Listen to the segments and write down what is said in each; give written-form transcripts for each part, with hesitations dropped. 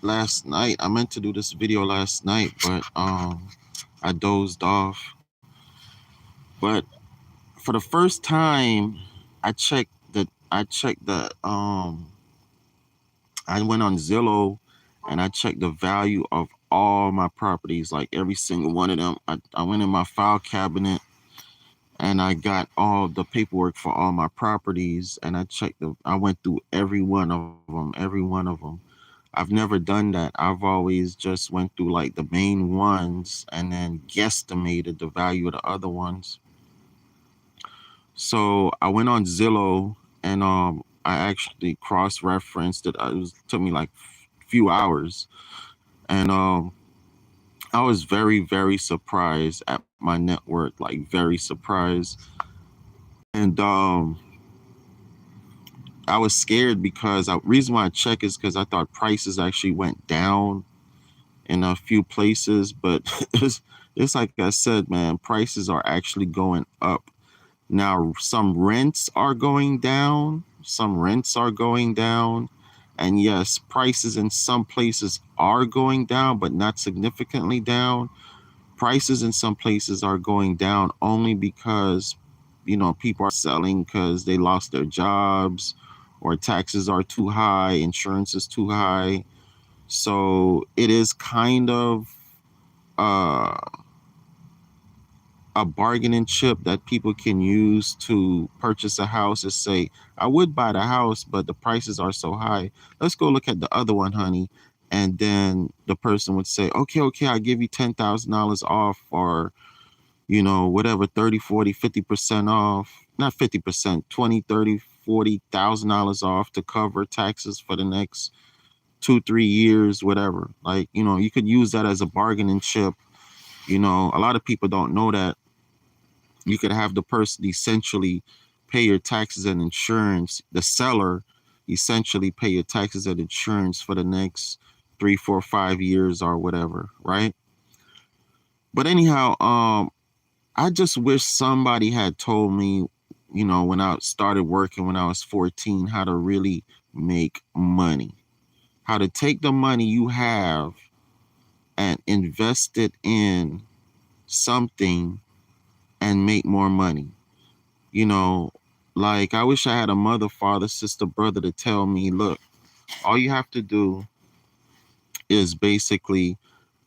last night. I meant to do this video last night, but I dozed off. But for the first time, I checked the I went on Zillow and I checked the value of all my properties, like every single one of them. I went in my file cabinet and I got all the paperwork for all my properties and I went through every one of them, every one of them. I've never done that. I've always just went through like the main ones and then guesstimated the value of the other ones. So I went on Zillow and I actually cross referenced it. It took me like few hours, and I was very very surprised at my net worth, like very surprised, and I was scared because reason why I check is because I thought prices actually went down in a few places, but it's like I said, man, prices are actually going up. Now, some rents are going down, and yes, prices in some places are going down, but not significantly down. Prices in some places are going down only because, people are selling because they lost their jobs or taxes are too high, insurance is too high. So it is kind of uh, a bargaining chip that people can use to purchase a house and say, I would buy the house, but the prices are so high. Let's go look at the other one, honey. And then the person would say, okay, I'll give you $10,000 off, or, whatever, 30, 40, 50% off, not 50%, 20, 30, $40,000 off to cover taxes for the next 2, 3 years, whatever. Like, you could use that as a bargaining chip. A lot of people don't know that you could have the person essentially pay your taxes and insurance, the seller essentially pay your taxes and insurance for the next 3, 4, 5 years or whatever, right? But anyhow, I just wish somebody had told me, when I started working when I was 14, how to really make money, how to take the money you have and invest it in something and make more money. you know, like I wish I had a mother, father, sister, brother to tell me, look, all you have to do is basically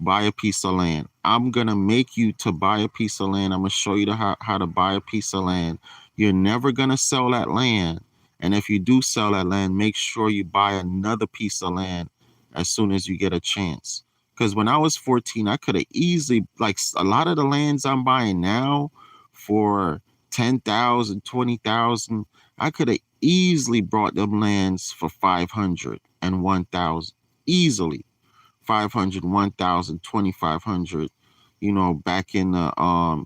buy a piece of land. I'm going to make you to buy a piece of land. I'm going to show you how to buy a piece of land. You're never going to sell that land. And if you do sell that land, make sure you buy another piece of land as soon as you get a chance. Because when I was 14, I could have easily, like a lot of the lands I'm buying now for 10,000, 20,000, I could have easily brought them lands for 500 and 1,000 easily. 500, 1,000, 2,500. Back in the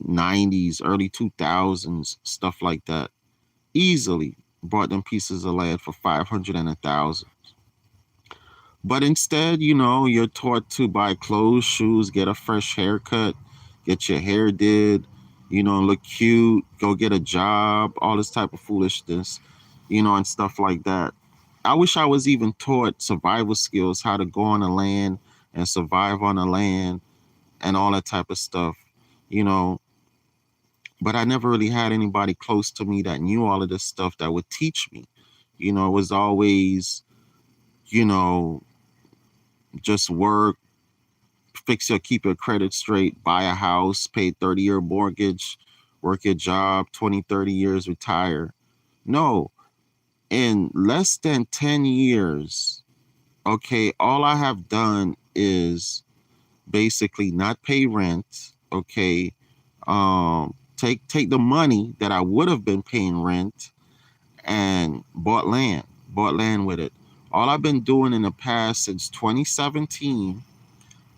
90s, early 2000s, stuff like that. Easily bought them pieces of land for 500 and 1,000. But instead, you're taught to buy clothes, shoes, get a fresh haircut, get your hair did, look cute, go get a job, all this type of foolishness, and stuff like that. I wish I was even taught survival skills, how to go on the land and survive on the land and all that type of stuff, you know. But I never really had anybody close to me that knew all of this stuff that would teach me. It was always, you know, just work, keep your credit straight, buy a house, pay 30-year mortgage, work your job, 20, 30 years, retire. No, in less than 10 years, okay, all I have done is basically not pay rent, okay, take the money that I would have been paying rent and bought land with it. All I've been doing in the past since 2017,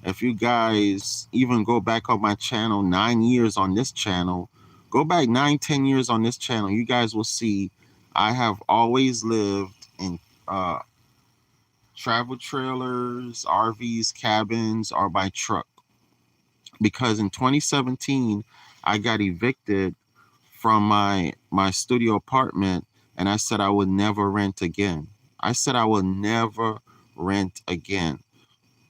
if you guys even go back on my channel, 9 years on this channel, go back 9, 10 years on this channel, you guys will see I have always lived in travel trailers, RVs, cabins, or by truck. Because in 2017, I got evicted from my studio apartment, and I said I would never rent again. I said I would never rent again.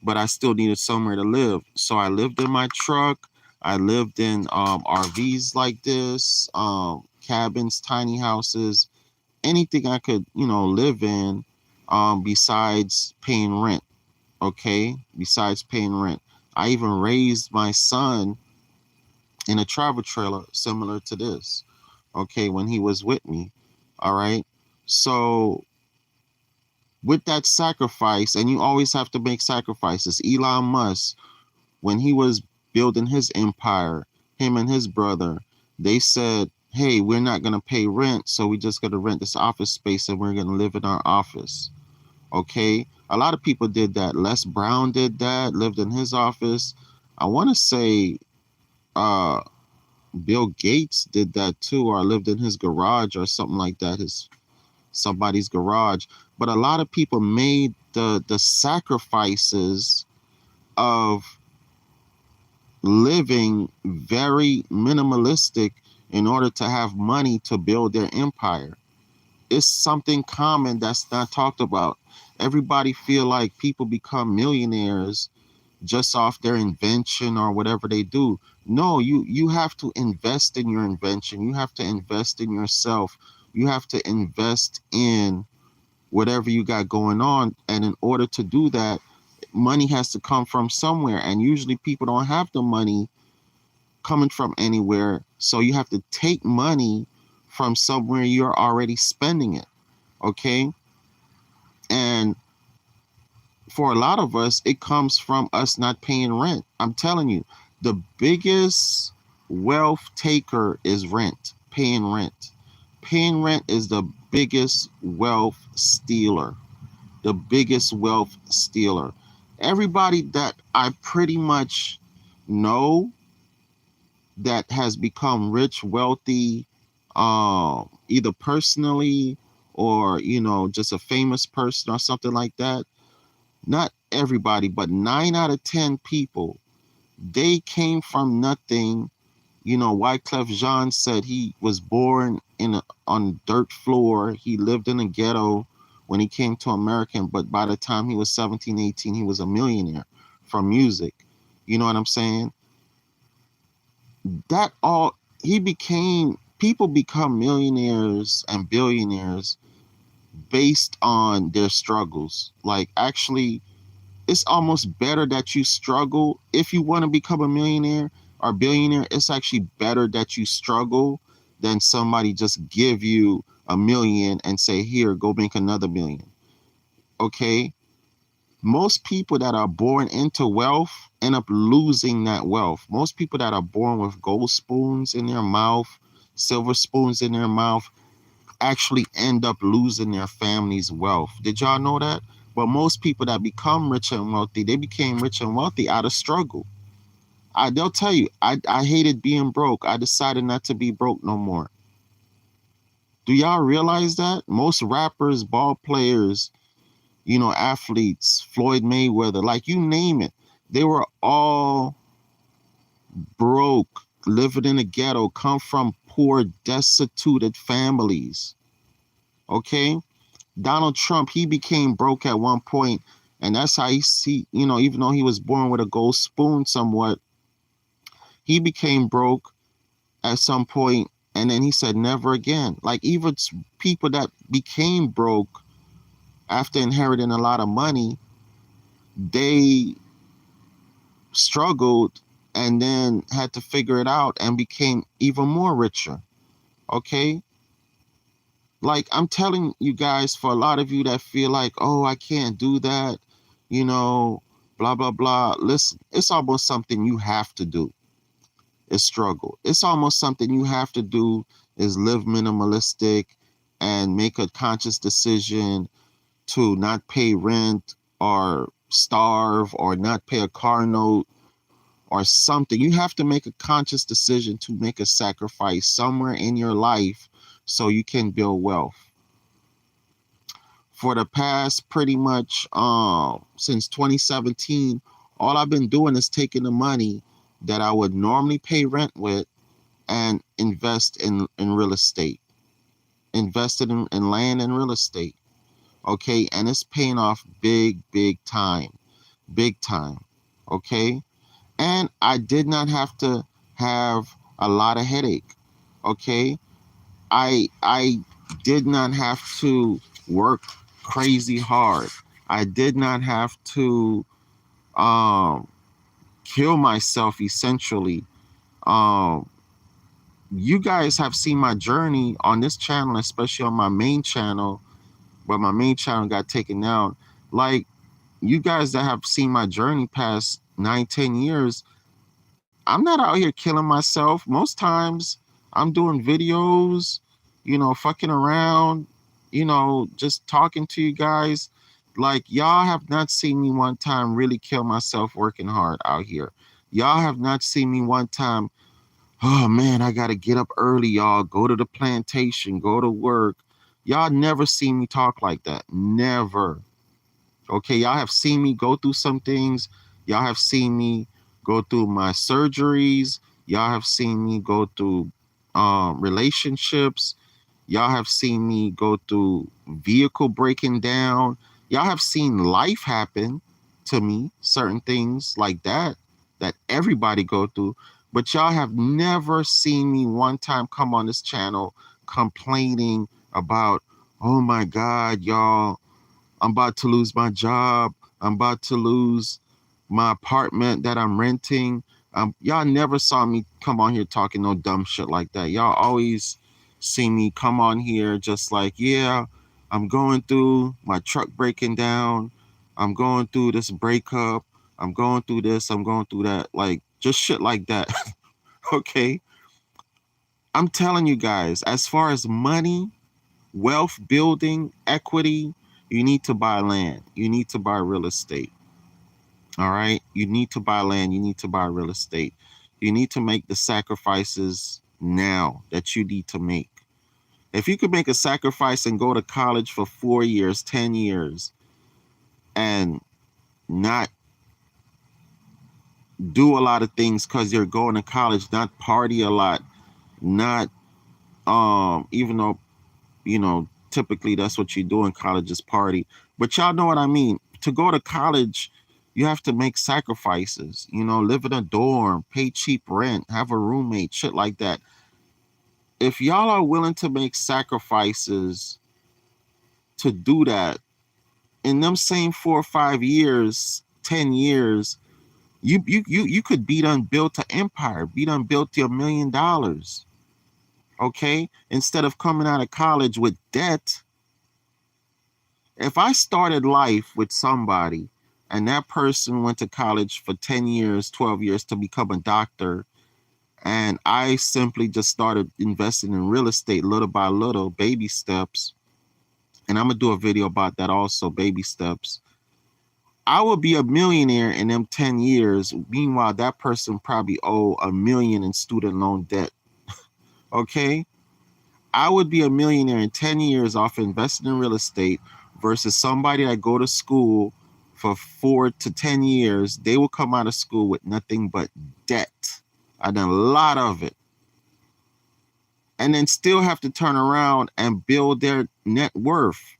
But I still needed somewhere to live. So I lived in my truck. I lived in RVs like this, cabins, tiny houses, anything I could, live in besides paying rent. Okay. Besides paying rent. I even raised my son in a travel trailer similar to this. Okay. When he was with me. All right. So with that sacrifice, and you always have to make sacrifices. Elon Musk, when he was building his empire, him and his brother, they said, hey, we're not going to pay rent, so we just got to rent this office space and we're going to live in our office. Okay? A lot of people did that. Les Brown did that, lived in his office. I want to say uh, Bill Gates did that too, or lived in his garage or something like that, his somebody's garage. But a lot of people made the sacrifices of living very minimalistic in order to have money to build their empire. It's something common that's not talked about. Everybody feel like people become millionaires just off their invention or whatever they do. No, you have to invest in your invention. You have to invest in yourself. You have to invest in whatever you got going on. And in order to do that, money has to come from somewhere. And usually people don't have the money coming from anywhere. So you have to take money from somewhere you're already spending it. Okay. And for a lot of us, it comes from us not paying rent. I'm telling you, the biggest wealth taker is rent, paying rent. Paying rent is the biggest wealth stealer, the biggest wealth stealer. Everybody that I pretty much know that has become rich, wealthy, either personally or, just a famous person or something like that. Not everybody, but 9 out of 10 people, they came from nothing. Wyclef Jean said he was born on dirt floor. He lived in a ghetto when he came to America, but by the time he was 17, 18, he was a millionaire from music. You know what I'm saying? That all people become millionaires and billionaires based on their struggles. Like, actually, it's almost better that you struggle. If you want to become a millionaire or billionaire, it's actually better that you struggle than somebody just give you a million and say, here, go make another million. Okay? Most people that are born into wealth end up losing that wealth. Most people that are born with gold spoons in their mouth, silver spoons in their mouth, actually end up losing their family's wealth. Did y'all know that? But most people that become rich and wealthy, they became rich and wealthy out of struggle. They'll tell you, I hated being broke. I decided not to be broke no more. Do y'all realize that? Most rappers, ball players, athletes, Floyd Mayweather, like you name it, they were all broke, living in a ghetto, come from poor, destituted families. Okay? Donald Trump, he became broke at one point, and that's how even though he was born with a gold spoon somewhat, he became broke at some point, and then he said never again. Like, even people that became broke after inheriting a lot of money, they struggled and then had to figure it out and became even more richer. Okay? Like, I'm telling you guys, for a lot of you that feel like, oh, I can't do that, blah, blah, blah. Listen, it's almost something you have to do. Is struggle. It's almost something you have to do is live minimalistic and make a conscious decision to not pay rent or starve or not pay a car note or something. You have to make a conscious decision to make a sacrifice somewhere in your life so you can build wealth. For the past pretty much since 2017, all I've been doing is taking the money that I would normally pay rent with and invest in real estate. Invested in land and real estate. Okay, and it's paying off big time, big time. Okay, and I did not have to have a lot of headache. Okay, I did not have to work crazy hard. I did not have to um kill myself essentially. Um you guys have seen my journey on this channel, especially on my main channel, but my main channel got taken down. Like, you guys that have seen my journey past 9, 10 years, I'm not out here killing myself. Most times I'm doing videos, fucking around, just talking to you guys. Like, y'all have not seen me one time really kill myself working hard out here. Y'all have not seen me one time, oh man, I got to get up early, y'all, go to the plantation, go to work. Y'all never seen me talk like that. Never. Okay, y'all have seen me go through some things. Y'all have seen me go through my surgeries. Y'all have seen me go through relationships. Y'all have seen me go through vehicle breaking down. Y'all have seen life happen to me, certain things like that everybody go through. But y'all have never seen me one time come on this channel complaining about, oh my God, y'all, I'm about to lose my job. I'm about to lose my apartment that I'm renting. Y'all never saw me come on here talking no dumb shit like that. Y'all always see me come on here just like, yeah, I'm going through my truck breaking down. I'm going through this breakup. I'm going through this. I'm going through that. Like, just shit like that. Okay. I'm telling you guys, as far as money, wealth building, equity, you need to buy land. You need to buy real estate. All right. You need to buy land. You need to buy real estate. You need to make the sacrifices now that you need to make. If you could make a sacrifice and go to college for 4 years, 10 years, and not do a lot of things because you're going to college, not party a lot, not even though typically that's what you do in college is party. But y'all know what I mean. To go to college, you have to make sacrifices, live in a dorm, pay cheap rent, have a roommate, shit like that. If y'all are willing to make sacrifices to do that, in them same 4 or 5 years, 10 years, you could be done built an empire, be done built your $1 million. Okay? Instead of coming out of college with debt. If I started life with somebody and that person went to college for 10 years, 12 years to become a doctor, and I simply just started investing in real estate little by little, baby steps, and I'm going to do a video about that also, baby steps, I will be a millionaire in them 10 years. Meanwhile, that person probably owe $1 million in student loan debt. Okay? I would be a millionaire in 10 years off investing in real estate versus somebody that go to school for 4 to 10 years. They will come out of school with nothing but debt. I done a lot of it. And then still have to turn around and build their net worth.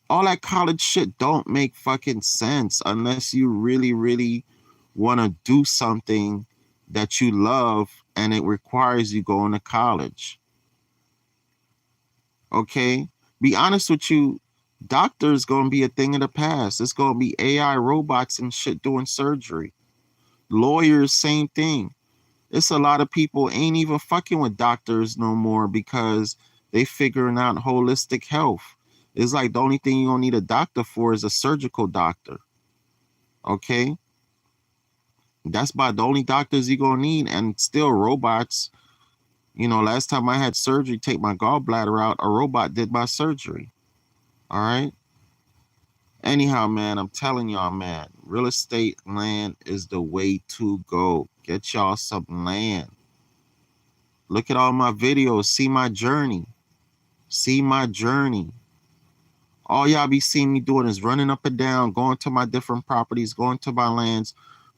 All that college shit don't make fucking sense unless you really, really want to do something that you love and it requires you going to college. Okay? Be honest with you, doctors gonna be a thing of the past. It's gonna be AI robots and shit doing surgery. Lawyers, same thing. It's a lot of people ain't even fucking with doctors no more because they figuring out holistic health. It's like the only thing you gonna need a doctor for is a surgical doctor. Okay? That's about the only doctors you gonna need, and still robots. Last time I had surgery, take my gallbladder out, a robot did my surgery. All right? Anyhow, man, I'm telling y'all, man, real estate land is the way to go. Get y'all some land. Look at all my videos. See my journey. See my journey. All y'all be seeing me doing is running up and down, going to my different properties, going to my lands,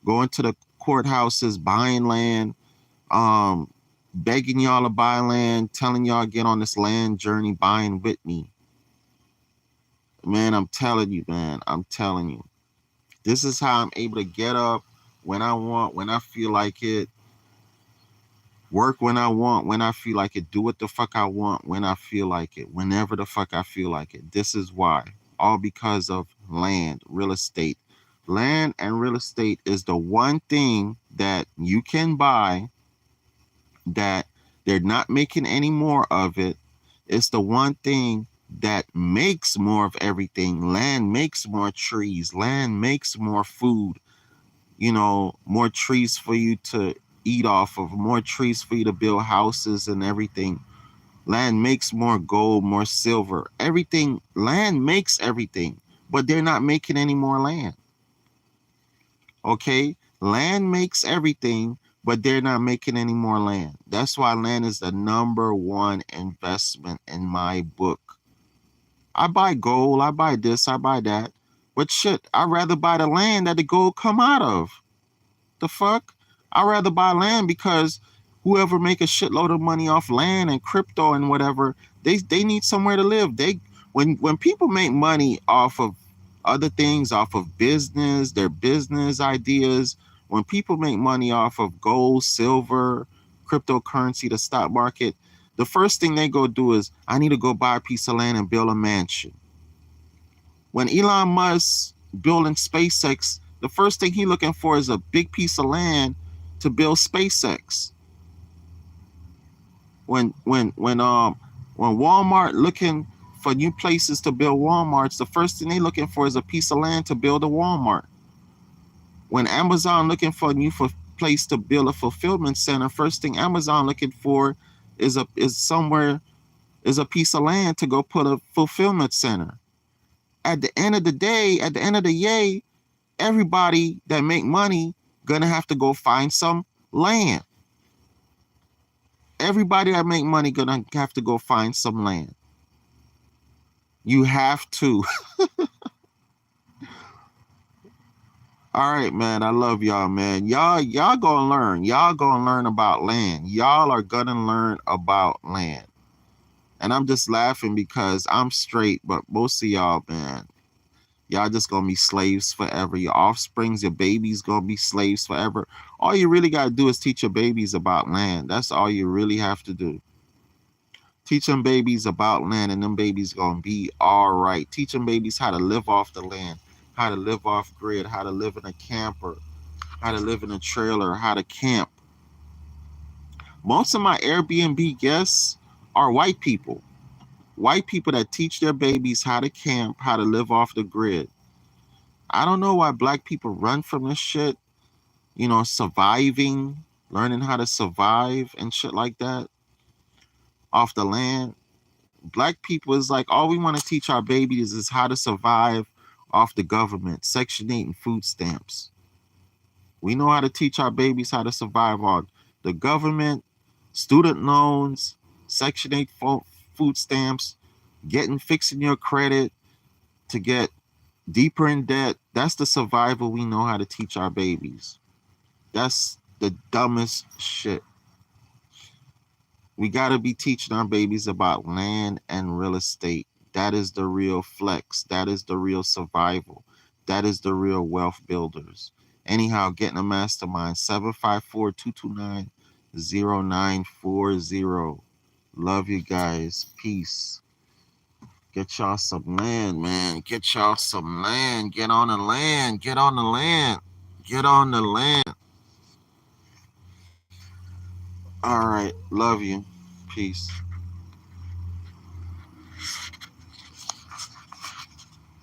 going to the courthouses, buying land, begging y'all to buy land, telling y'all get on this land journey, buying with me. Man, I'm telling you, man. I'm telling you. This is how I'm able to get up when I want, when I feel like it, work when I want, when I feel like it, do what the fuck I want, when I feel like it, whenever the fuck I feel like it. This is why. All because of land, real estate. Land and real estate is the one thing that you can buy that they're not making any more of it. It's the one thing that makes more of everything. Land makes more trees. Land makes more food. More trees for you to eat off of, more trees for you to build houses and everything. Land makes more gold, more silver. Everything, land makes everything, but they're not making any more land. Okay? Land makes everything, but they're not making any more land. That's why land is the number one investment in my book. I buy gold, I buy this, I buy that. But shit, I'd rather buy the land that the gold come out of. The fuck? I'd rather buy land because whoever make a shitload of money off land and crypto and whatever, they need somewhere to live. When people make money off of other things, off of business, their business ideas, when people make money off of gold, silver, cryptocurrency, the stock market, the first thing they go do is, I need to go buy a piece of land and build a mansion. When Elon Musk building SpaceX, the first thing he looking for is a big piece of land to build SpaceX. When Walmart looking for new places to build Walmarts, the first thing they looking for is a piece of land to build a Walmart. When Amazon looking for a new place to build a fulfillment center, first thing Amazon looking for is a piece of land to go put a fulfillment center. At the end of the day, at the end of the day, everybody that make money gonna have to go find some land. Everybody that make money gonna have to go find some land. You have to. All right, man. I love y'all, man. Y'all gonna learn. Y'all gonna learn about land. Y'all are gonna learn about land. And I'm just laughing because I'm straight, but most of y'all, man, y'all just gonna be slaves forever. Your offsprings, your babies gonna be slaves forever. All you really gotta do is teach your babies about land. That's all you really have to do. Teach them babies about land, and them babies gonna be all right. Teach them babies how to live off the land, how to live off grid, how to live in a camper, how to live in a trailer, how to camp. Most of my Airbnb guests are white people. White people that teach their babies how to camp, how to live off the grid. I don't know why black people run from this shit, surviving, learning how to survive and shit like that off the land. Black people is like, all we want to teach our babies is how to survive off the government, Section 8 and food stamps. We know how to teach our babies how to survive on the government, student loans, Section 8 food stamps, fixing your credit to get deeper in debt. That's the survival we know how to teach our babies. That's the dumbest shit. We got to be teaching our babies about land and real estate. That is the real flex. That is the real survival. That is the real wealth builders. Anyhow, getting a mastermind, 754-229-0940. Love you guys. Peace. Get y'all some land, man. Get y'all some land. Get on the land. Get on the land. Get on the land. All right. Love you. Peace.